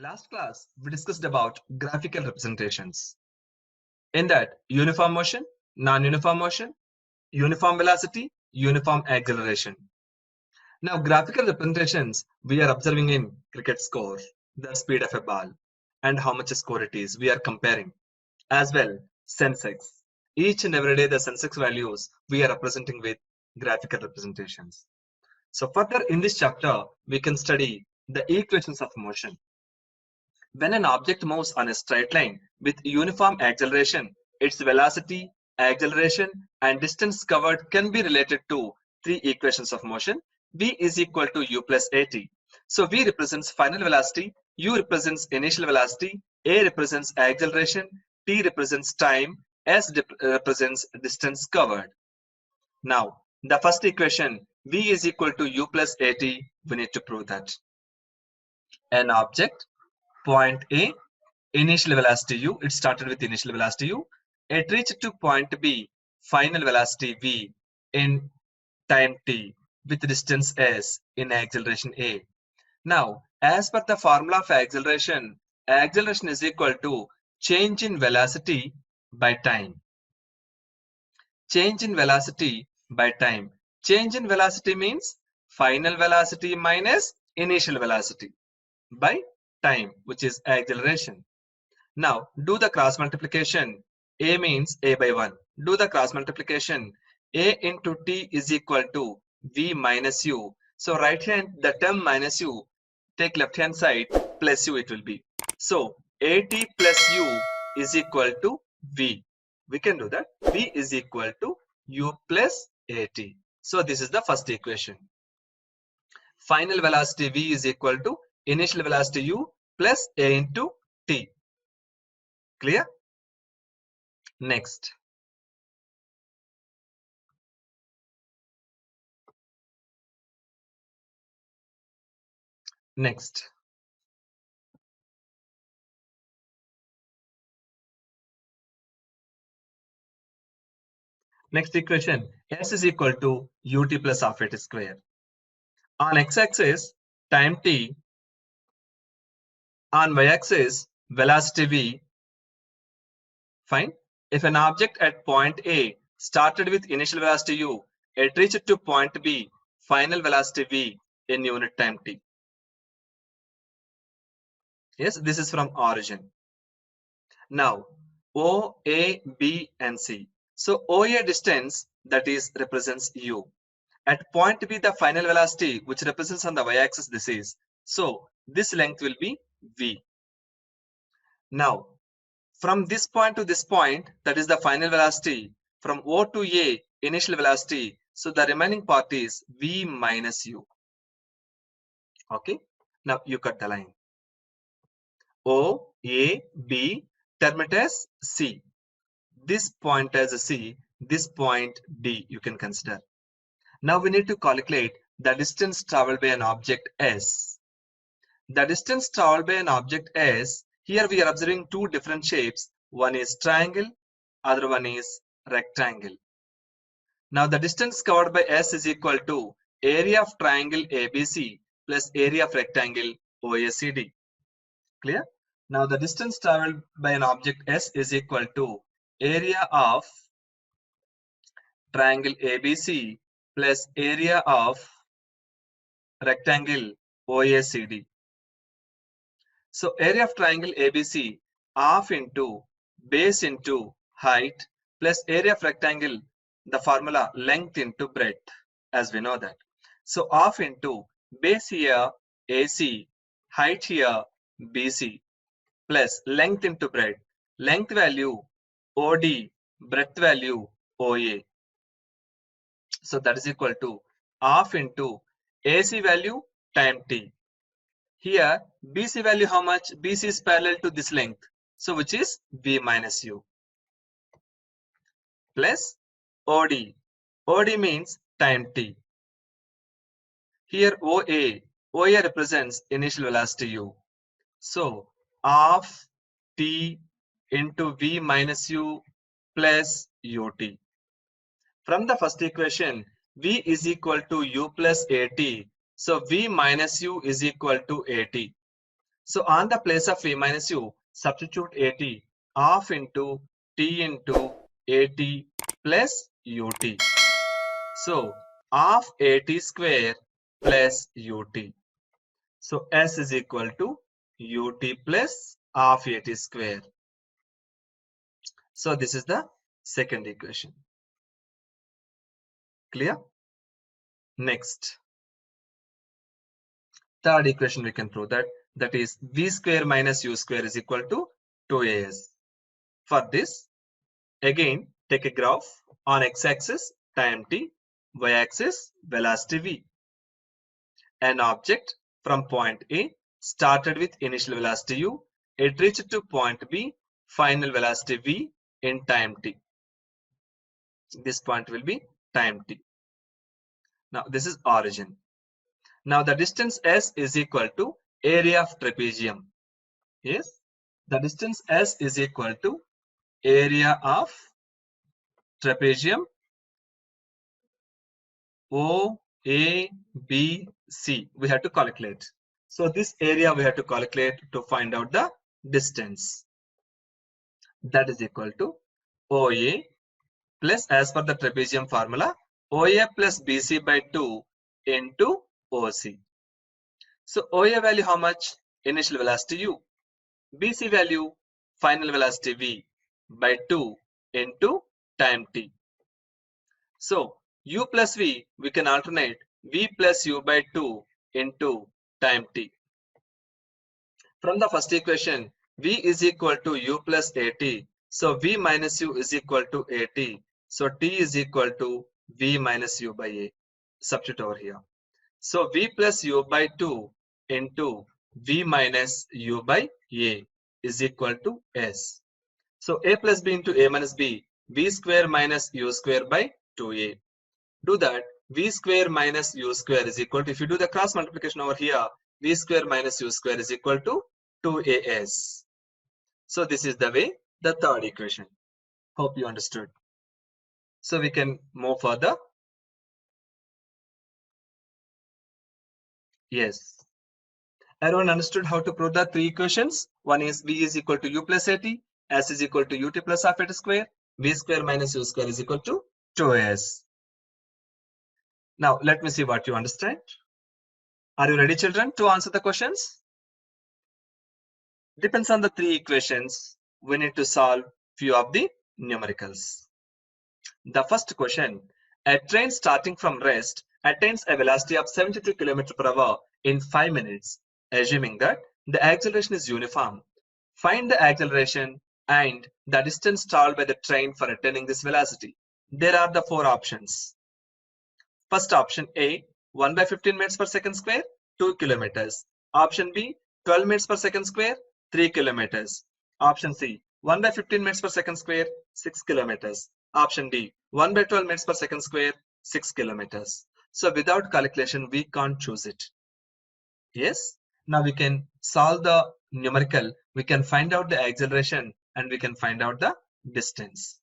Last class, we discussed about graphical representations. In that, uniform motion, non-uniform motion, uniform velocity, uniform acceleration. Now, graphical representations, we are observing in cricket score, the speed of a ball, and how much score it is. We are comparing. As well, Sensex. Each and every day, the Sensex values we are representing with graphical representations. So further in this chapter, we can study the equations of motion. When an object moves on a straight line with uniform acceleration, its velocity, acceleration, and distance covered can be related to three equations of motion. V is equal to u plus at. So V represents final velocity, u represents initial velocity, a represents acceleration, t represents time, s represents distance covered. Now, the first equation, V is equal to u plus at, we need to prove that. An object, point A, initial velocity u, it started with initial velocity u, it reached to point B, final velocity v in time t with distance s in acceleration a. Now, as per the formula of acceleration, acceleration is equal to change in velocity by time. Change in velocity by time. Change in velocity means final velocity minus initial velocity by time, which is acceleration. Now, do the cross multiplication. A means A by 1. Do the cross multiplication. A into T is equal to V minus U. So, right hand, the term minus U, take left hand side, plus U it will be. So, AT plus U is equal to V. We can do that. V is equal to U plus AT. So, this is the first equation. Final velocity V is equal to initial velocity U plus A into T. Clear? Next. Next. Next equation, S is equal to ut plus half at square. On x-axis, time t. On y-axis, velocity v. Fine. If an object at point A started with initial velocity u, it reached to point B, final velocity v in unit time t. Yes, this is from origin. Now, O, A, B, and C. So OA distance, that is represents u. At point B, the final velocity, which represents on the y-axis, this is. So this length will be v. Now, from this point to this point, that is the final velocity. From O to A, initial velocity. So the remaining part is v minus u. Okay. Now you cut the line. O, A, B, term it as C. This point as a C, this point D, you can consider. Now we need to calculate the distance traveled by an object S. The distance traveled by an object S, here we are observing two different shapes. One is triangle, other one is rectangle. Now the distance covered by S is equal to area of triangle ABC plus area of rectangle OACD. Clear? Now the distance traveled by an object S is equal to area of triangle ABC plus area of rectangle OACD. So area of triangle ABC half into base into height plus area of rectangle, the formula length into breadth, as we know that. So half into base here AC, height here BC plus length into breadth, length value OD, breadth value OA. So that is equal to half into AC value time t. Here BC value how much? BC is parallel to this length. So which is V minus U plus OD. OD means time t. Here OA represents initial velocity U. So half t into V minus U plus UT. From the first equation, V is equal to U plus AT. So V minus U is equal to AT. So on the place of v minus u, substitute at half into t into at plus ut. So half at square plus ut. So s is equal to ut plus half at square. So this is the second equation. Clear? Next, third equation we can prove that is v square minus u square is equal to 2as. For this, again take a graph on x-axis time t, y-axis velocity v. An object from point A started with initial velocity u, it reached to point B, final velocity v in time t. This point will be time t. Now this is origin. Now the distance s is equal to area of trapezium. Yes, the distance s is equal to area of trapezium O, A, B, C. We have to calculate. So this area we have to calculate to find out the distance. That is equal to OA plus, as per the trapezium formula, OA plus BC by 2 into OC. So OA value how much? Initial velocity u. BC value final velocity v by 2 into time t. So u plus v, we can alternate v plus u by 2 into time t. From the first equation, v is equal to u plus at. So v minus u is equal to at. So t is equal to v minus u by a. Substitute over here. So v plus u by 2 into v minus u by a is equal to s. So a plus b into a minus b, v square minus u square by 2a. Do that, v square minus u square is equal to, if you do the cross multiplication over here, v square minus u square is equal to 2as. So this is the way, the third equation. Hope you understood. So we can move further. Yes. Everyone understood how to prove the three equations? One is v is equal to u plus at, s is equal to ut plus half at square, v square minus u square is equal to 2as. Now let me see what you understand. Are you ready, children, to answer the questions? Depends on the three equations, we need to solve few of the numericals. The first question, a train starting from rest attains a velocity of 72 km per hour in 5 minutes, assuming that the acceleration is uniform. Find the acceleration and the distance traveled by the train for attaining this velocity. There are the four options. First option A, 1 by 15 meters per second square, 2 kilometers. Option B, 12 meters per second square, 3 kilometers. Option C, 1 by 15 meters per second square, 6 kilometers. Option D, 1 by 12 meters per second square, 6 kilometers. So without calculation, we can't choose it. Yes. Now we can solve the numerical. We can find out the acceleration and we can find out the distance.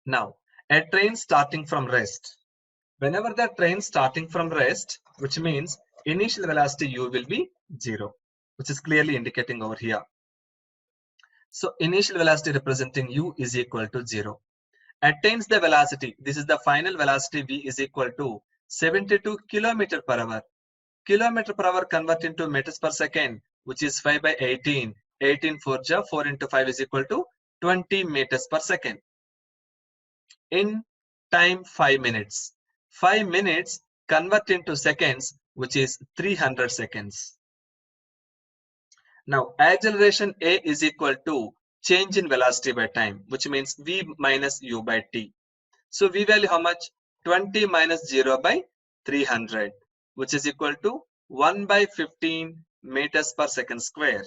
Now, a train starting from rest. Whenever the train starting from rest, which means initial velocity u will be 0, which is clearly indicating over here. So initial velocity representing u is equal to 0. Attains the velocity, this is the final velocity v is equal to 72 km per hour. Kilometer per hour convert into meters per second, which is 5 by 18. 18 4 ja, 4 into 5 is equal to 20 meters per second. In time 5 minutes. 5 minutes convert into seconds, which is 300 seconds. Now acceleration a is equal to change in velocity by time, which means v minus u by t. So v value how much? 20 minus 0 by 300, which is equal to 1 by 15 meters per second square.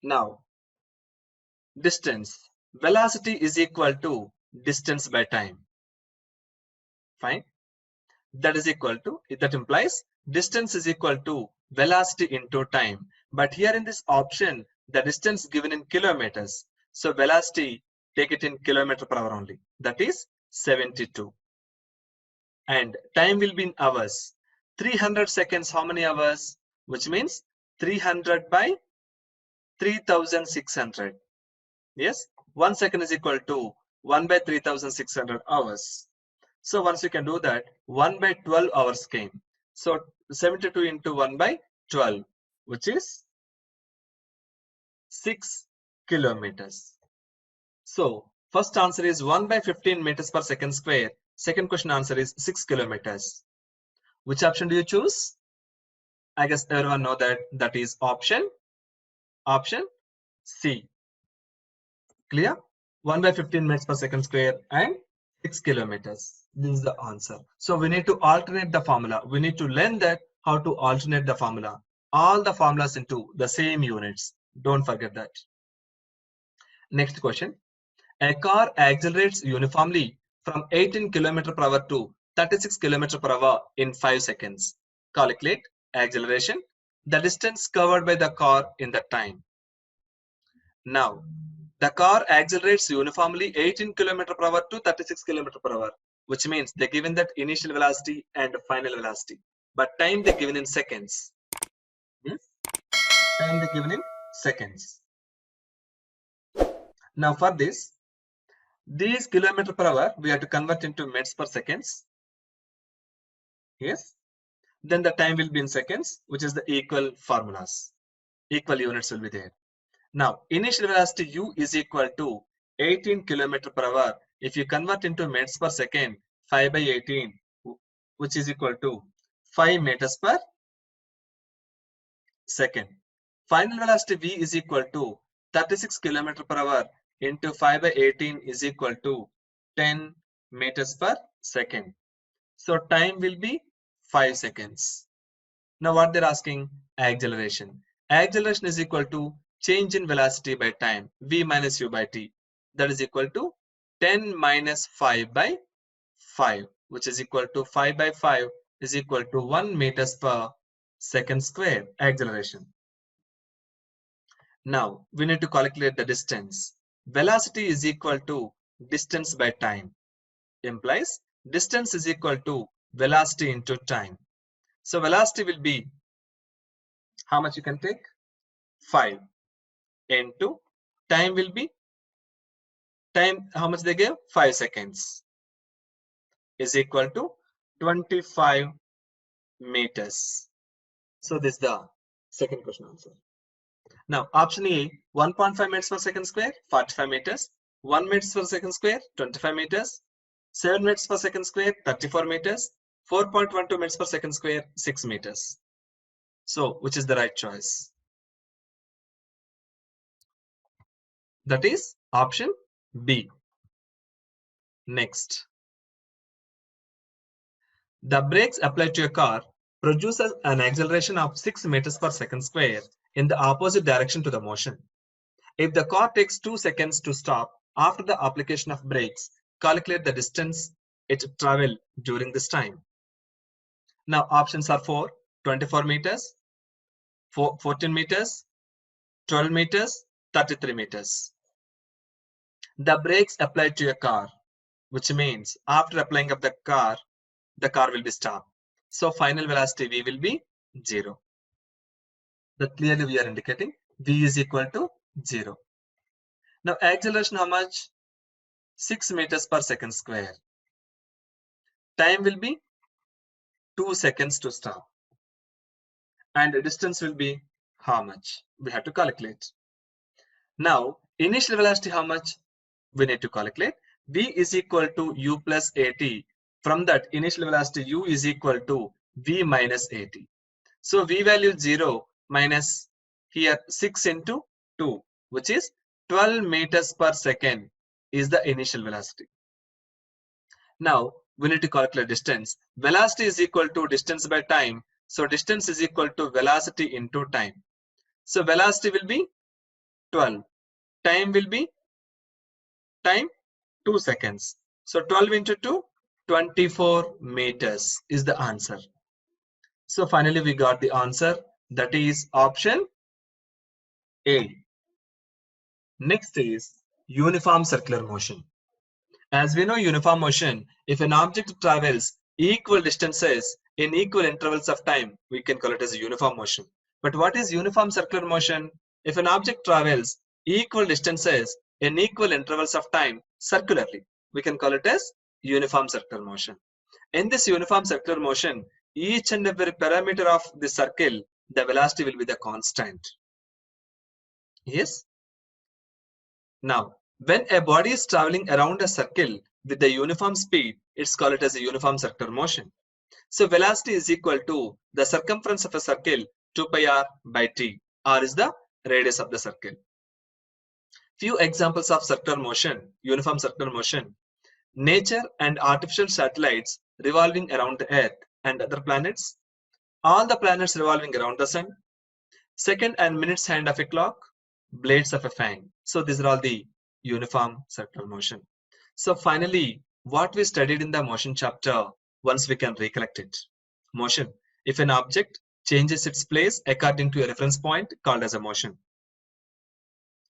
Now distance, velocity is equal to distance by time. Fine. That is equal to, that implies distance is equal to velocity into time. But here in this option, the distance given in kilometers. So velocity, take it in kilometer per hour only. That is 72. And time will be in hours. 300 seconds, how many hours? which means 300 by 3600. Yes, 1 second is equal to 1 by 3600 hours. So once you can do that, 1 by 12 hours came. So 72 into 1 by 12, which is 6 kilometers. So first answer is 1 by 15 meters per second square. Second question answer is 6 kilometers. Which option do you choose? I guess everyone know that is option C. Clear? 1 by 15 meters per second square and 6 kilometers. This is the answer. So we need to alternate the formula. We need to learn that how to alternate the formula. All the formulas into the same units. Don't forget that. Next question. A car accelerates uniformly from 18 km per hour to 36 km per hour in 5 seconds. Calculate acceleration, the distance covered by the car in the time. Now, the car accelerates uniformly 18 km per hour to 36 km per hour, which means they're given that initial velocity and final velocity. But time they're given in seconds. Yes? Time they're given in seconds. Now for this, these kilometer per hour, we have to convert into meters per seconds. Yes. Then the time will be in seconds, which is the equal formulas. Equal units will be there. Now, initial velocity u is equal to 18 km per hour. If you convert into meters per second, 5 by 18, which is equal to 5 meters per second. Final velocity v is equal to 36 km per hour into 5 by 18 is equal to 10 meters per second. So time will be 5 seconds. Now what they're asking? Acceleration. Acceleration is equal to change in velocity by time, v minus u by t. That is equal to 10 minus 5 by 5, which is equal to 5 by 5 is equal to 1 meters per second square acceleration. Now we need to calculate the distance. Velocity is equal to distance by time. Implies distance is equal to velocity into time. So velocity will be, how much you can take? 5 into time will be, time how much they gave? 5 seconds is equal to 25 meters. So this is the second question answer. Now option A, 1.5 meters per second square, 45 meters. 1 meters per second square, 25 meters. 7 meters per second square, 34 meters. 4.12 meters per second square, 6 meters. So which is the right choice? That is option B. Next. The brakes applied to a car produces an acceleration of 6 meters per second square in the opposite direction to the motion. If the car takes 2 seconds to stop after the application of brakes, calculate the distance it traveled during this time. Now options are 4, 24 meters, 14 meters, 12 meters, 33 meters. The brakes applied to a car, which means after applying of the car will be stopped. So final velocity v will be 0. That clearly we are indicating v is equal to 0. Now acceleration how much? 6 meters per second square. Time will be 2 seconds to stop. And the distance will be how much? We have to calculate. Now initial velocity how much? We need to calculate. v is equal to u plus at. From that initial velocity u is equal to v minus at. So v value 0 minus here 6 into 2, which is 12 meters per second is the initial velocity. Now we need to calculate distance. Velocity is equal to distance by time. So distance is equal to velocity into time. So velocity will be 12. Time will be 2 seconds. So 12 into 2, 24 meters is the answer. So finally we got the answer, that is option A. Next is uniform circular motion. As we know uniform motion, if an object travels equal distances in equal intervals of time, we can call it as a uniform motion. But what is uniform circular motion? If an object travels equal distances in equal intervals of time circularly, we can call it as uniform circular motion. In this uniform circular motion, each and every parameter of the circle, the velocity will be the constant. Yes. Now, when a body is traveling around a circle with the uniform speed, it's called it as a uniform circular motion. So velocity is equal to the circumference of a circle 2 pi r by t. R is the radius of the circle. Few examples of circular motion, uniform circular motion. Nature and artificial satellites revolving around the Earth and other planets. All the planets revolving around the sun. Second and minutes hand of a clock. Blades of a fan. So these are all the uniform circular motion. So finally, what we studied in the motion chapter, once we can recollect it. Motion. If an object changes its place according to a reference point called as a motion.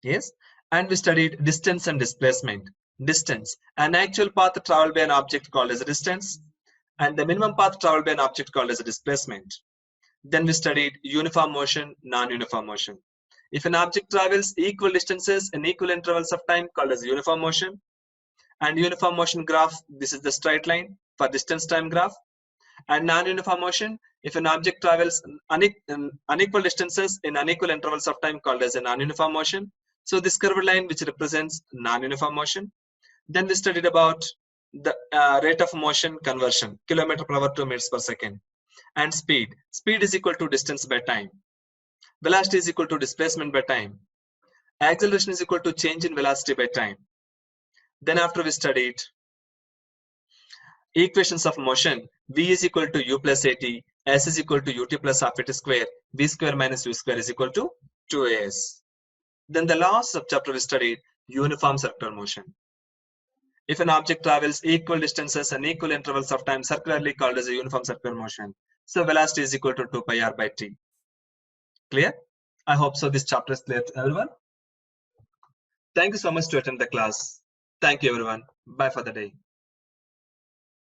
Yes. And we studied distance and displacement. Distance. An actual path traveled by an object called as a distance. And the minimum path traveled by an object called as a displacement. Then we studied uniform motion, non-uniform motion. If an object travels equal distances in equal intervals of time called as uniform motion. And uniform motion graph, this is the straight line for distance time graph. And non-uniform motion, if an object travels unequal distances in unequal intervals of time called as a non-uniform motion. So this curved line which represents non-uniform motion. Then we studied about the rate of motion conversion, kilometer per hour to meters per second. And speed. Speed is equal to distance by time. Velocity is equal to displacement by time. Acceleration is equal to change in velocity by time. Then after we studied equations of motion, v is equal to u plus at, s is equal to ut plus half at square, v square minus u square is equal to 2as. Then the last subchapter we studied uniform circular motion. If an object travels equal distances and equal intervals of time circularly called as a uniform circular motion. So velocity is equal to 2 pi r by t. Clear? I hope so this chapter is clear to everyone. Thank you so much to attend the class. Thank you everyone. Bye for the day.